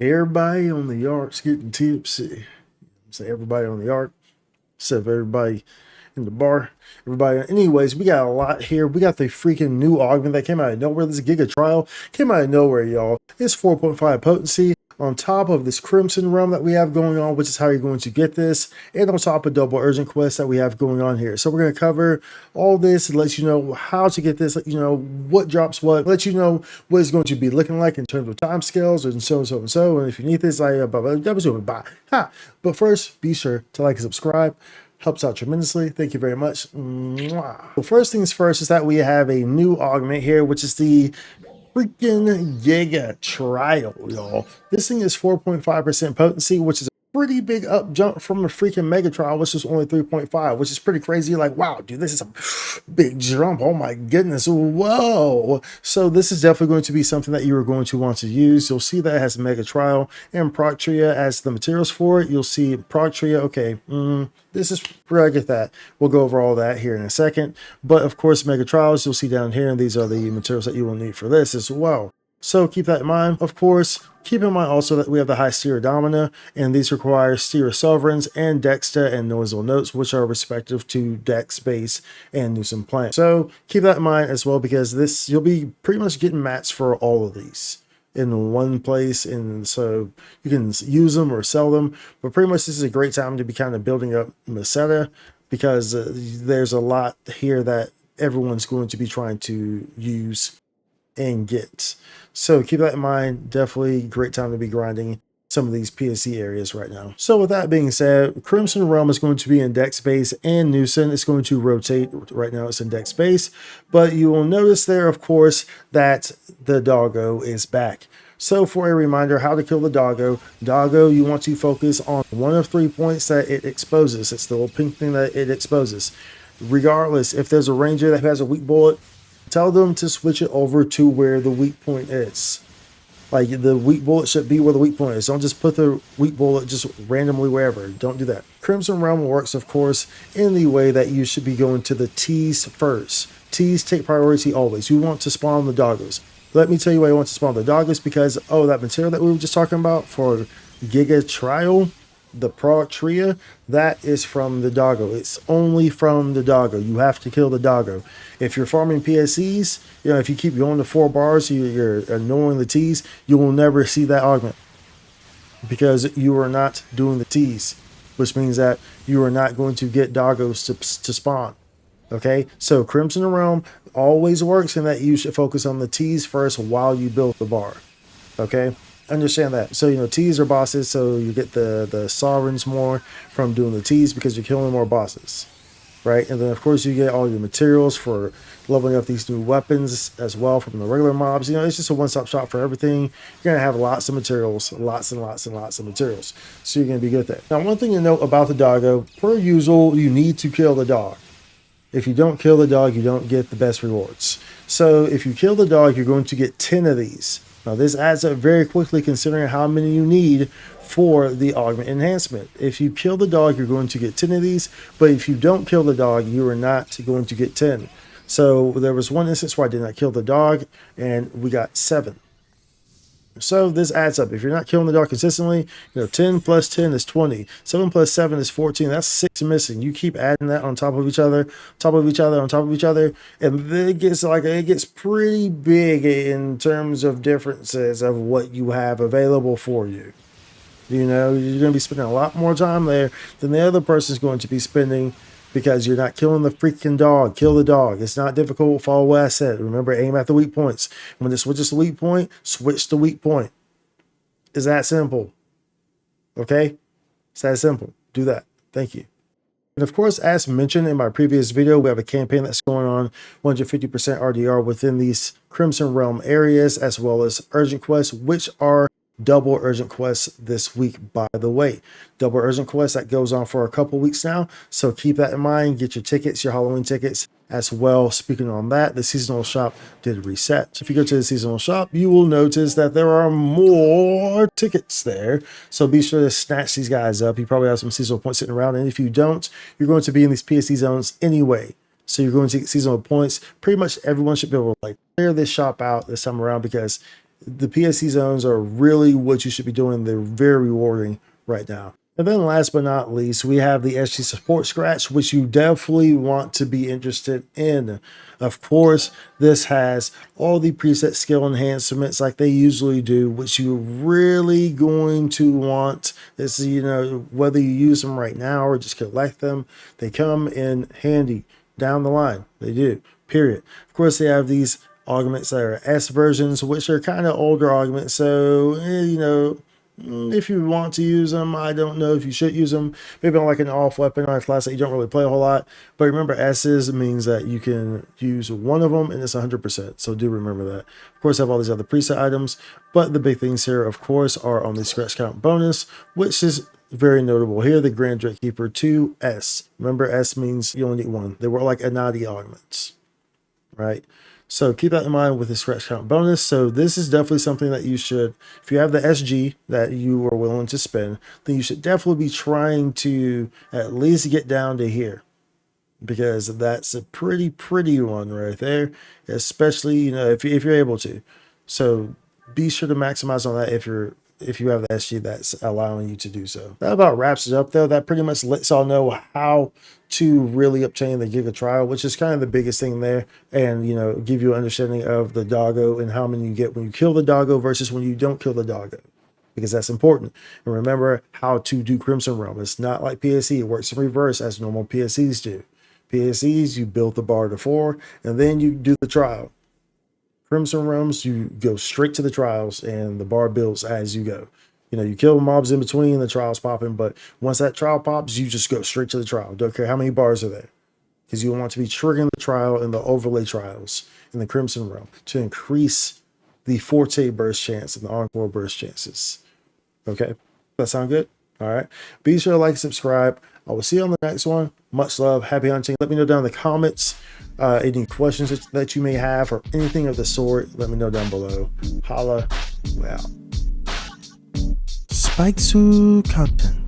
Everybody on the ark's getting tipsy. Say everybody on the ark, instead of everybody in the bar. Everybody. Anyways, we got a lot here. We got the freaking new augment that came out of nowhere. This GIGA trial came out of nowhere, y'all. It's 4.5 potency on top of this Crimson realm that we have going on, which is how you're going to get this, and on top of double urgent quests that we have going on here. So we're going to cover all this and let you know how to get this, let you know what drops what, let you know what it's going to be looking like in terms of time scales and so and so and so. And if you need this, but first, be sure to like and subscribe. Helps out tremendously. Thank you very much. Mwah. Well, first things first is that we have a new augment here, which is the freaking Giga Trial, y'all. This thing is 4.5% potency, which is a pretty big up jump from a freaking Mega Trial, which is only 3.5, which is pretty crazy. Like, wow, dude, this is a big jump. Oh my goodness. Whoa. So this is definitely going to be something that you are going to want to use. You'll see that it has Mega Trial and Proctria as the materials for it. You'll see Proctria. Okay. This is where I get that. We'll go over all that here in a second. But of course, Mega Trials, you'll see down here, and these are the materials that you will need for this as well. So keep that in mind. Of course, keep in mind also that we have the high Steer Domina, and these require Steer Sovereigns and Dexta and Noisel Notes, which are respective to Dex, Base, and Newsome Plant. So keep that in mind as well, because this you'll be pretty much getting mats for all of these in one place, and so you can use them or sell them. But pretty much this is a great time to be kind of building up Meseta, because there's a lot here that everyone's going to be trying to use and get. So keep that in mind. Definitely great time to be grinding some of these PSC areas right now. So with that being said, Crimson Realm is going to be in deck space, and Newson is going to rotate. Right now it's in deck space, but you will notice there, of course, that the doggo is back. So for a reminder how to kill the doggo, you want to focus on one of 3 points that it exposes. It's the little pink thing that it exposes. Regardless, if there's a ranger that has a weak bullet, tell them to switch it over to where the weak point is. Like, the weak bullet should be where the weak point is. Don't just put the weak bullet just randomly wherever. Don't do that. Crimson Realm works, of course, in the way that you should be going to the T's first. T's take priority always. You want to spawn the doggos. Let me tell you why you want to spawn the doggos, because, oh, that material that we were just talking about for Giga Trial, the Proctria, that is from the doggo. It's only from the doggo. You have to kill the doggo. If you're farming PSCs, you know, if you keep going to 4 bars, you're ignoring the T's, you will never see that augment, because you are not doing the T's, which means that you are not going to get doggos to spawn. Okay, so Crimson Realm always works in that you should focus on the T's first while you build the bar. Okay, understand that. So, you know, T's are bosses, so you get the sovereigns more from doing the T's because you're killing more bosses, right? And then of course you get all your materials for leveling up these new weapons as well from the regular mobs. You know, it's just a one-stop shop for everything. You're gonna have lots of materials, lots and lots and lots of materials, so you're gonna be good at that. Now, one thing to note about the doggo, per usual, you need to kill the dog. If you don't kill the dog, you don't get the best rewards. So if you kill the dog, you're going to get 10 of these. Now, this adds up very quickly considering how many you need for the augment enhancement. If you kill the dog, you're going to get 10 of these, but if you don't kill the dog, you are not going to get 10. So there was one instance where I did not kill the dog, and we got 7. So this adds up. If you're not killing the dog consistently, you know, 10 plus 10 is 20. 7 plus 7 is 14. That's 6 missing. You keep adding that on top of each other, on top of each other, and then it gets pretty big in terms of differences of what you have available for you. You know, you're going to be spending a lot more time there than the other person's going to be spending, because you're not killing the freaking dog. Kill the dog. It's not difficult. Follow what I said. Remember, aim at the weak points. When it switches to weak point, switch to weak point. It's that simple. Okay? It's that simple. Do that. Thank you. And of course, as mentioned in my previous video, we have a campaign that's going on, 150% RDR within these Crimson Realm areas, as well as urgent quests, which are double urgent quests this week, by the way. Double urgent quests that goes on for a couple weeks now, so keep that in mind. Get your tickets, your Halloween tickets as well. Speaking on that, the seasonal shop did reset. If you go to the seasonal shop, you will notice that there are more tickets there, so be sure to snatch these guys up. You probably have some seasonal points sitting around, and if you don't, you're going to be in these PSC zones anyway, so you're going to get seasonal points. Pretty much everyone should be able to like clear this shop out this time around, because the PSC zones are really what you should be doing. They're very rewarding right now. And then last but not least, we have the SG support scratch, which you definitely want to be interested in. Of course, this has all the preset skill enhancements like they usually do, which you're really going to want. Is, you know, whether you use them right now or just collect them, they come in handy down the line. They do, period. Of course, they have these augments that are S versions, which are kind of older augments. So, you know, if you want to use them, I don't know if you should use them. Maybe on like an off weapon or a class that you don't really play a whole lot. But remember, S's means that you can use one of them and it's 100%. So do remember that. Of course, I have all these other preset items. But the big things here, of course, are on the scratch count bonus, which is very notable here. The Grand Dread Keeper 2S. Remember, S means you only need one. They were like Anadi augments, right? So keep that in mind with the scratch count bonus. So this is definitely something that you should, if you have the SG that you are willing to spend, then you should definitely be trying to at least get down to here, because that's a pretty one right there, especially, you know, if you're able to. So be sure to maximize on that if you have the SG that's allowing you to do so. That about wraps it up though. That pretty much lets y'all know how to really obtain the GIGA trial, which is kind of the biggest thing there, and, you know, give you an understanding of the doggo and how many you get when you kill the doggo versus when you don't kill the doggo, because that's important. And remember how to do Crimson Realm. It's not like PSE. It works in reverse as normal PSEs do. PSEs, you build the bar to 4 and then you do the trial. Crimson Realms, you go straight to the trials and the bar builds as you go. You know, you kill mobs in between, the trials popping, but once that trial pops, you just go straight to the trial. Don't care how many bars are there, because you want to be triggering the trial and the overlay trials in the Crimson Realm to increase the Forte burst chance and the Encore burst chances. Okay, that sound good? All right. Be sure to like, subscribe. I will see you on the next one. Much love. Happy hunting. Let me know down in the comments any questions that you may have or anything of the sort. Let me know down below. Holla. Well. Spike content.